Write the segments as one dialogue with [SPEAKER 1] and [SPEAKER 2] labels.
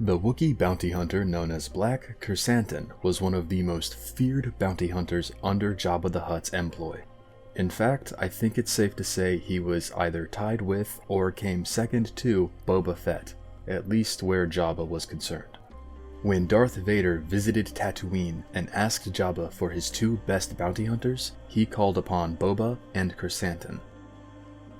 [SPEAKER 1] The Wookiee bounty hunter known as Black Krrsantan was one of the most feared bounty hunters under Jabba the Hutt's employ. In fact, I think it's safe to say he was either tied with or came second to Boba Fett, at least where Jabba was concerned. When Darth Vader visited Tatooine and asked Jabba for his two best bounty hunters, he called upon Boba and Krrsantan.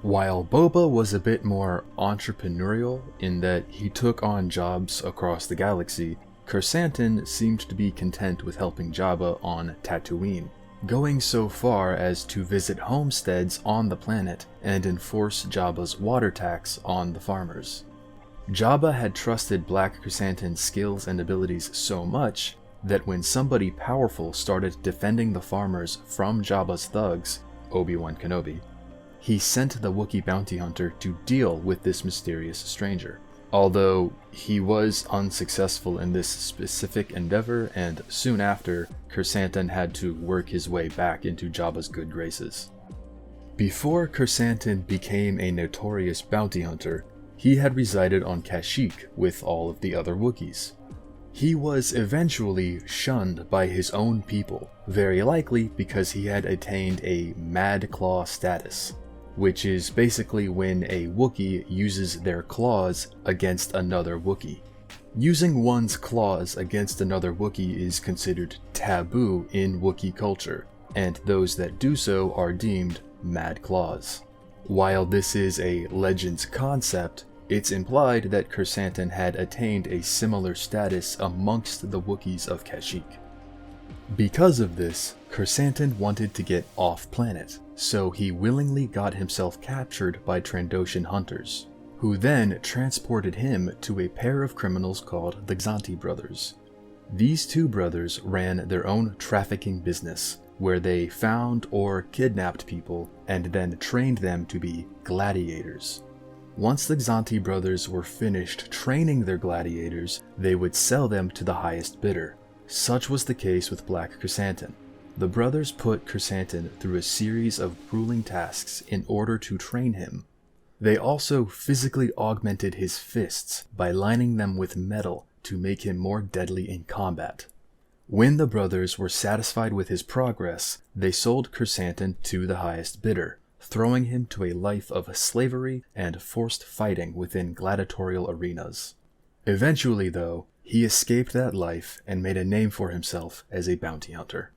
[SPEAKER 1] While Boba was a bit more entrepreneurial in that he took on jobs across the galaxy, Krrsantan seemed to be content with helping Jabba on Tatooine, going so far as to visit homesteads on the planet and enforce Jabba's water tax on the farmers. Jabba had trusted Black Krrsantan's skills and abilities so much that when somebody powerful started defending the farmers from Jabba's thugs, Obi-Wan Kenobi, he sent the Wookiee bounty hunter to deal with this mysterious stranger. Although he was unsuccessful in this specific endeavor, and soon after, Krrsantan had to work his way back into Jabba's good graces. Before Krrsantan became a notorious bounty hunter, he had resided on Kashyyyk with all of the other Wookiees. He was eventually shunned by his own people, very likely because he had attained a Mad Claw status, which is basically when a Wookiee uses their claws against another Wookiee. Using one's claws against another Wookiee is considered taboo in Wookiee culture, and those that do so are deemed Mad Claws. While this is a Legends concept, it's implied that Krrsantan had attained a similar status amongst the Wookiees of Kashyyyk. Because of this, Krrsantan wanted to get off-planet, so he willingly got himself captured by Trandoshan hunters, who then transported him to a pair of criminals called the Krzanti brothers. These two brothers ran their own trafficking business, where they found or kidnapped people and then trained them to be gladiators. Once the Krzanti brothers were finished training their gladiators, they would sell them to the highest bidder. Such was the case with Black Krrsantan. The brothers put Krrsantan through a series of grueling tasks in order to train him. They also physically augmented his fists by lining them with metal to make him more deadly in combat. When the brothers were satisfied with his progress, they sold Krrsantan to the highest bidder, throwing him to a life of slavery and forced fighting within gladiatorial arenas. Eventually, though, he escaped that life and made a name for himself as a bounty hunter.